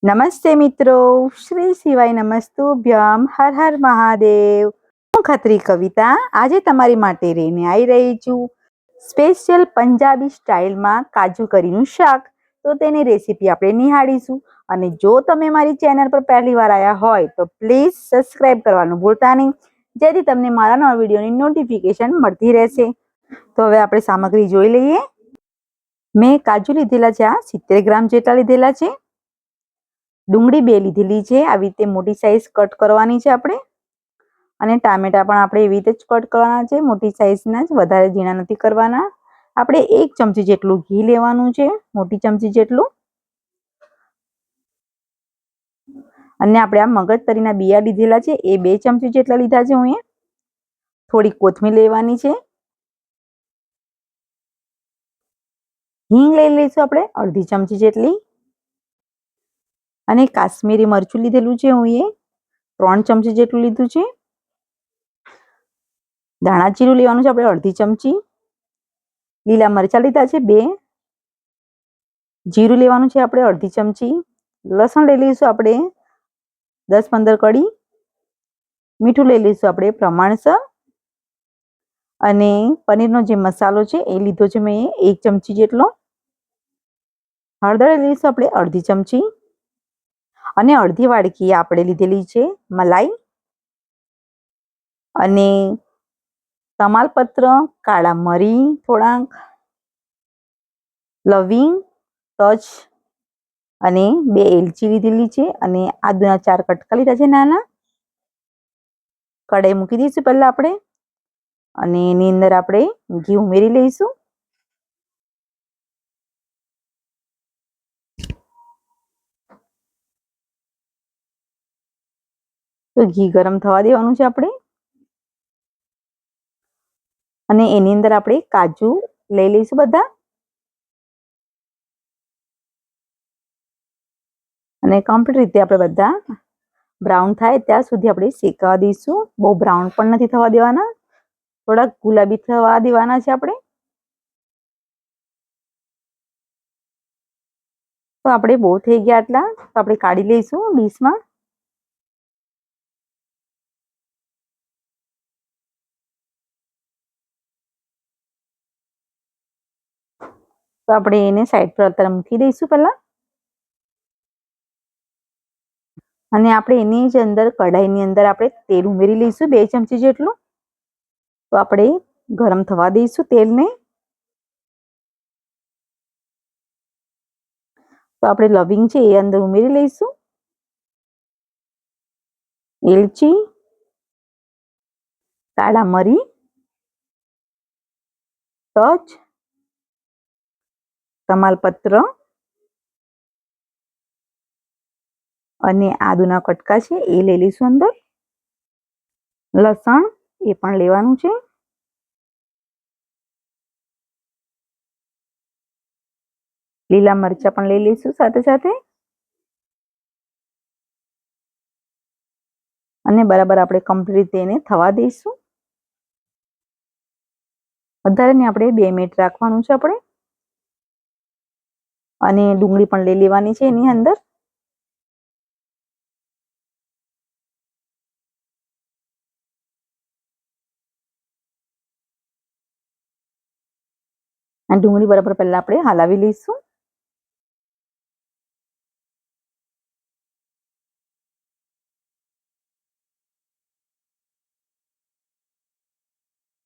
નમસ્તે મિત્રો, શ્રી શિવાય નમસ્તુભ્યમ, હર હર મહાદેવ. હું ખત્રી કવિતા આજે તમારી માટે લઈને આવી રહી છું સ્પેશિયલ પંજાબી સ્ટાઇલમાં કાજુ કરીનું શાક. તો તેની રેસીપી આપણે નિહાળીશું. અને જો તમે મારી ચેનલ પર પહેલી વાર આવ્યા હોય તો પ્લીઝ સબસ્ક્રાઇબ કરવાનું ભૂલતા નહીં, જેથી તમને મારા નવા વિડીયોની નોટિફિકેશન મળતી રહેશે. તો હવે આપણે સામગ્રી જોઈ લઈએ. મેં કાજુ લીધેલા છે, 70 ગ્રામ જેટલા લીધેલા છે. ડુંગળી 2 લીધેલી છે, આવી રીતે મોટી સાઈઝ કટ કરવાની છે આપણે. અને ટામેટા પણ આપણે એવી રીતે જ કટ કરવાના છે, મોટી સાઈઝના જ, વધારે ઝીણા નથી કરવાના. આપણે 1 ચમચી જેટલું ઘી લેવાનું છે, મોટી ચમચી જેટલું. અને આપણે આ મગજતરીના બિયા લીધેલા છે, એ 2 ચમચી જેટલા લીધા છે હું. થોડી કોથમીર લેવાની છે. હિંગ લઈ લઈશું આપણે અડધી ચમચી જેટલી. અને કાશ્મીરી મરચું લીધેલું છે હું 3 ચમચી જેટલું લીધું છે. ધાણા જીરું લેવાનું છે આપણે અડધી ચમચી. લીલા મરચાં લીધા છે 2. જીરું લેવાનું છે આપણે અડધી ચમચી. લસણ લઈ લઈશું આપણે 10-15 કળી. મીઠું લઈ લઈશું આપણે પ્રમાણસર. અને પનીરનો જે મસાલો છે એ લીધો છે મેં 1 ચમચી જેટલો. હળદર લઈ લઈશું આપણે અડધી ચમચી. અને અડધી વાડકી આપણે લીધેલી છે મલાઈ. અને તમાલપત્ર, કાળા મરી થોડાક, લવિંગ, તજ અને 2 એલચી લીધેલી છે. અને આદુના 4 કટકા લીધા છે નાના. કઢાઈ મૂકી દઈશું પહેલા આપણે. અને એની અંદર આપણે ઘી ઉમેરી લઈશું. તો ઘી ગરમ થવા દેવાનું છે આપણે. અને એની અંદર આપણે કાજુ લઈ લઈશું બધા. અને કમ્પ્લીટ રીતે આપણે બધા બ્રાઉન થાય ત્યાં સુધી આપણે શેકવા દઈશું. બહુ બ્રાઉન પણ નથી થવા દેવાના, થોડાક ગુલાબી થવા દેવાના છે આપણે. તો આપણે બહુ થઈ ગયા આટલા, તો આપણે કાઢી લઈશું ડીશમાં. તો આપણે એને સાઈડ પર અત્યારે મૂકી દઈશું પહેલા. અને આપણે એની જ અંદર કઢાઈની અંદર આપણે તેલ ઉમેરી લઈશું 2 ચમચી જેટલું. તો આપણે ગરમ થવા દઈશું તેલને. તો આપણે લવિંગ છે એ અંદર ઉમેરી લઈશું. એલચી, કાળા મરી, તજ, તમાલપત્ર અને આદુના કટકા છે એ લઈ લઈશું અંદર. લસણ એ પણ લેવાનું છે. લીલા મરચાં પણ લઈ લઈશું સાથે સાથે. અને બરાબર આપણે કમ્પ્લીટ એને થવા દઈશું. વધારે ને આપણે 2 મિનિટ રાખવાનું છે આપણે. અને ડુંગળી પણ લઈ લેવાની છે એની અંદર. અને ડુંગળી બરાબર પહેલા આપણે હલાવી લઈશું.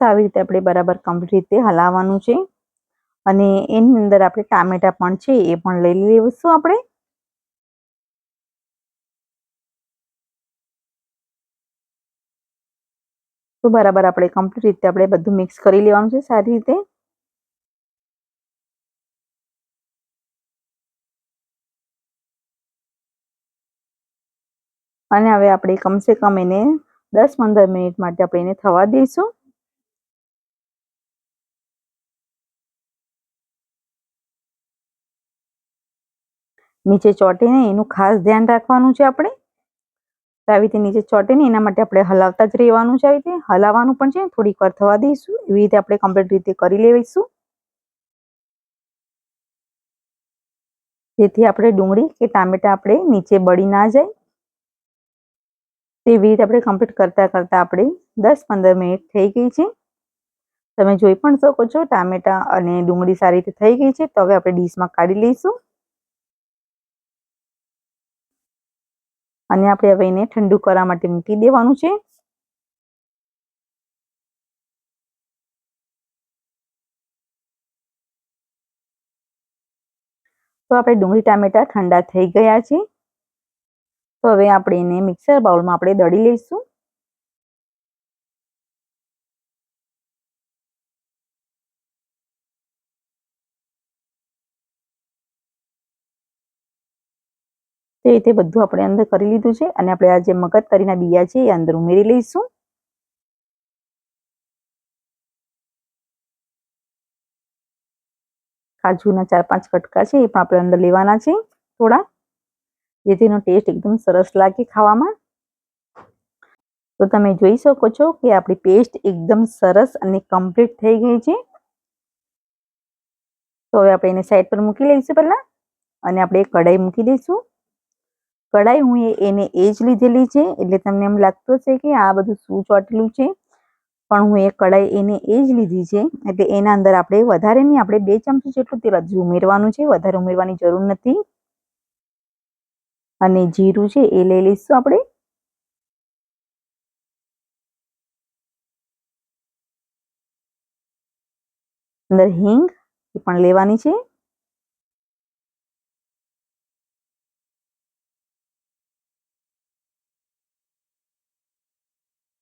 તો આવી રીતે આપણે બરાબર કમ્પ્લીટ રીતે હલાવવાનું છે. અને એની અંદર આપણે ટામેટા પણ છે એ પણ લઈ લઈશું આપણે. તો બરાબર આપણે કમ્પ્લીટ રીતે આપણે બધું મિક્સ કરી લેવાનું છે સારી રીતે. અને હવે આપણે કમસે કમ એને 10-15 મિનિટ માટે આપણે એને થવા દઈશું. નીચે ચોટે નહીં એનું ખાસ ધ્યાન રાખવાનું છે આપણે. તો આવી રીતે નીચે ચોટે નહીં એના માટે આપણે હલાવતા જ રહેવાનું છે. આવી રીતે હલાવવાનું પણ છે, થોડીક વાર થવા દઈશું. એવી રીતે આપણે કમ્પ્લીટ રીતે કરી લઈશું. જેથી આપણે ડુંગળી કે ટામેટા આપણે નીચે બળી ના જાય. તેવી રીતે આપણે કમ્પ્લીટ કરતાં આપણે 10-15 મિનિટ થઈ ગઈ છે. તમે જોઈ પણ શકો છો ટામેટા અને ડુંગળી સારી રીતે થઈ ગઈ છે. તો હવે આપણે ડીશમાં કાઢી લઈશું અને આપણે હવે એને ઠંડુ કરવા માટે મૂકી દેવાનું છે. તો આપણે ડુંગળી ટામેટા ઠંડા થઈ ગયા છે. તો હવે આપણે એને મિક્સર બાઉલમાં આપણે દળી લઈશું. તે રીતે બધું આપણે અંદર કરી લીધું છે અને આપણે આ જે મગજતરીના બિયા છે એ અંદર ઉમેરી લઈશું. કાજુના 4-5 કટકા છે એ પણ આપણે અંદર લેવાના છે થોડા, જેથી એનો ટેસ્ટ એકદમ સરસ લાગે ખાવામાં. તો તમે જોઈ શકો છો કે આપણી પેસ્ટ એકદમ સરસ અને કમ્પ્લીટ થઈ ગઈ છે. તો હવે આપણે એને સાઈડ પર મૂકી લઈશું પહેલા અને આપણે કઢાઈ મૂકી દઈશું. કઢાઈ હું એને એ જ લીધેલી છે એટલે તમને એમ લાગતું હશે કે આ બધું શું ચોટેલું છે, પણ હું એ કઢાઈ એને એ જ લીધી છે. એટલે એના અંદર આપણે વધારે નહીં, આપણે 2 ચમચી જેટલું તેલ હજુ ઉમેરવાનું છે, વધારે ઉમેરવાની જરૂર નથી. અને જીરું છે એ લઈ લઈશું આપણે. અંદર હિંગ એ પણ લેવાની છે.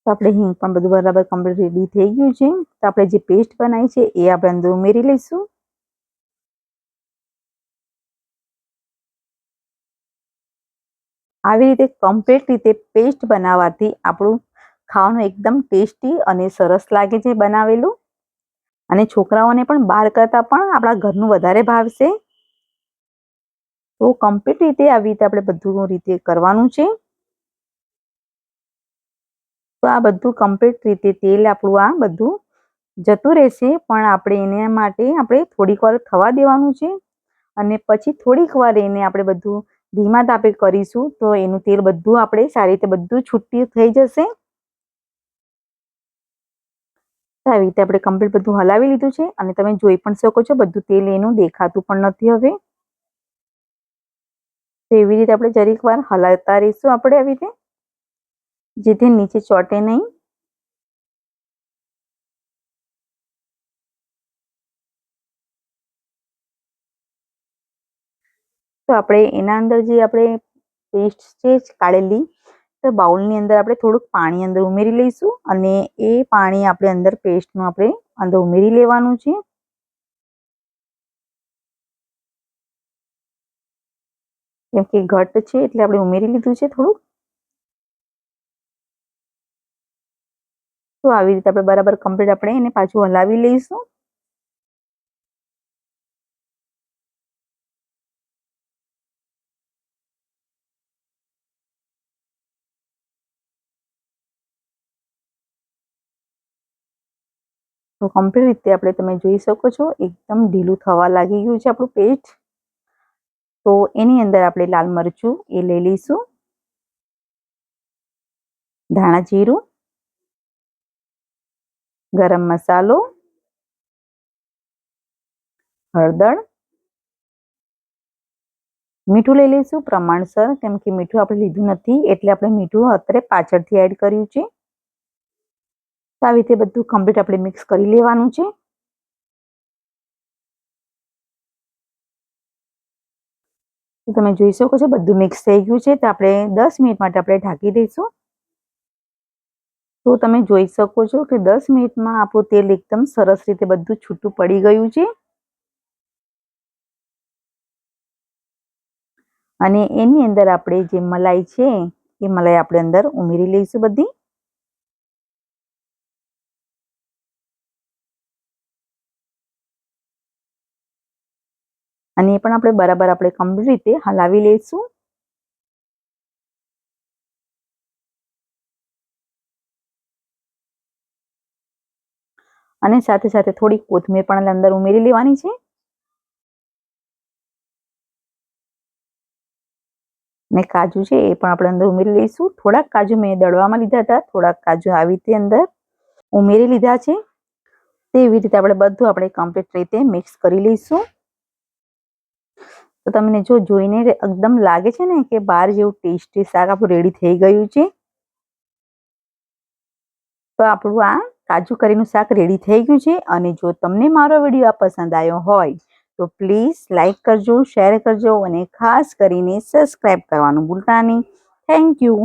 તો આપણે હિંગ પણ બધું બરાબર કમ્પ્લીટ રેડી થઈ ગયું છે. તો આપણે જે પેસ્ટ બનાવી છે એ આપણે અંદર ઉમેરી લઈશું. આવી રીતે કમ્પ્લીટ રીતે પેસ્ટ બનાવવાથી આપણું ખાવાનું એકદમ ટેસ્ટી અને સરસ લાગે છે બનાવેલું. અને છોકરાઓને પણ બહાર કરતાં પણ આપણા ઘરનું વધારે ભાવશે. તો કમ્પ્લીટ રીતે આવી રીતે આપણે બધું રીતે કરવાનું છે. તો આ બધું કમ્પ્લીટ રીતે તેલ આપણું આ બધું જતું રહેશે, પણ આપણે એના માટે આપણે થોડીક વાર થવા દેવાનું છે. અને પછી થોડીક વાર એને આપણે બધું ધીમા તાપે કરીશું તો એનું તેલ બધું આપણે સારી રીતે બધું છૂટું થઈ જશે. આવી રીતે આપણે કમ્પ્લીટ બધું હલાવી લીધું છે અને તમે જોઈ પણ શકો છો બધું તેલ એનું દેખાતું પણ નથી હવે. તો એવી રીતે આપણે જરીક વાર હલાવતા રહીશું આપણે આવી રીતે, જેથી નીચે ચોટે નહીં. તો આપણે એના અંદર જે આપણે પેસ્ટ છે કાઢેલી, તો બાઉલની અંદર આપણે થોડુંક પાણી અંદર ઉમેરી લઈશું અને એ પાણી આપણે અંદર પેસ્ટનું આપણે અંદર ઉમેરી લેવાનું છે. કેમ કે ઘટ છે એટલે આપણે ઉમેરી લીધું છે થોડુંક. તો આવી રીતે આપણે બરાબર કમ્પ્લીટ આપણે એને પાછું હલાવી લઈશું. તો કમ્પ્લીટ રીતે આપણે તમે જોઈ શકો છો એકદમ ઢીલું થવા લાગી ગયું છે આપણું પેસ્ટ. તો એની અંદર આપણે લાલ મરચું એ લઈ લઈશું, ધાણા જીરું, ગરમ મસાલો, હળદર, મીઠું લઈ લઈશું પ્રમાણસર, કેમ કે મીઠું આપણે લીધું નથી એટલે આપણે મીઠું અત્યારે પાછળથી એડ કર્યું છે. તો આવી રીતે બધું કમ્પ્લીટ આપણે મિક્સ કરી લેવાનું છે. તો તમે જોઈ શકો છો બધું મિક્સ થઈ ગયું છે. તો આપણે 10 મિનિટ માટે આપણે ઢાંકી દઈશું. તો તમે જોઈ શકો છો કે 10 મિનિટમાં આપણું તેલ એકદમ સરસ રીતે બધું છૂટું પડી ગયું છે. અને એની અંદર આપણે જે મલાઈ છે એ મલાઈ આપણે અંદર ઉમેરી લઈશું બધી. અને એ પણ આપણે બરાબર આપણે કમ્પ્લીટ રીતે હલાવી લઈશું. અને સાથે સાથે થોડી કોથમીર પણ અંદર ઉમેરી લેવાની છે. ને કાજુ છે એ પણ આપણે અંદર ઉમેરી લઈશું. થોડાક કાજુ મેં દળવામાં લીધા હતા, થોડાક કાજુ આવી રીતે અંદર ઉમેરી લીધા છે. તેવી રીતે આપણે બધું આપણે કમ્પ્લીટ રીતે મિક્સ કરી લઈશું. તો તમને જો જોઈને એકદમ લાગે છે ને કે બહાર જેવું ટેસ્ટી શાક આપણું રેડી થઈ ગયું છે. તો આપણું આ કાજુ કરીનું શાક રેડી થઈ ગયું છે. અને જો તમને મારો વિડીયો પસંદ આવ્યો હોય તો પ્લીઝ લાઈક કરજો, શેર કરજો અને ખાસ કરીને સબસ્ક્રાઈબ કરવાનું ભૂલતા નહીં. Thank you.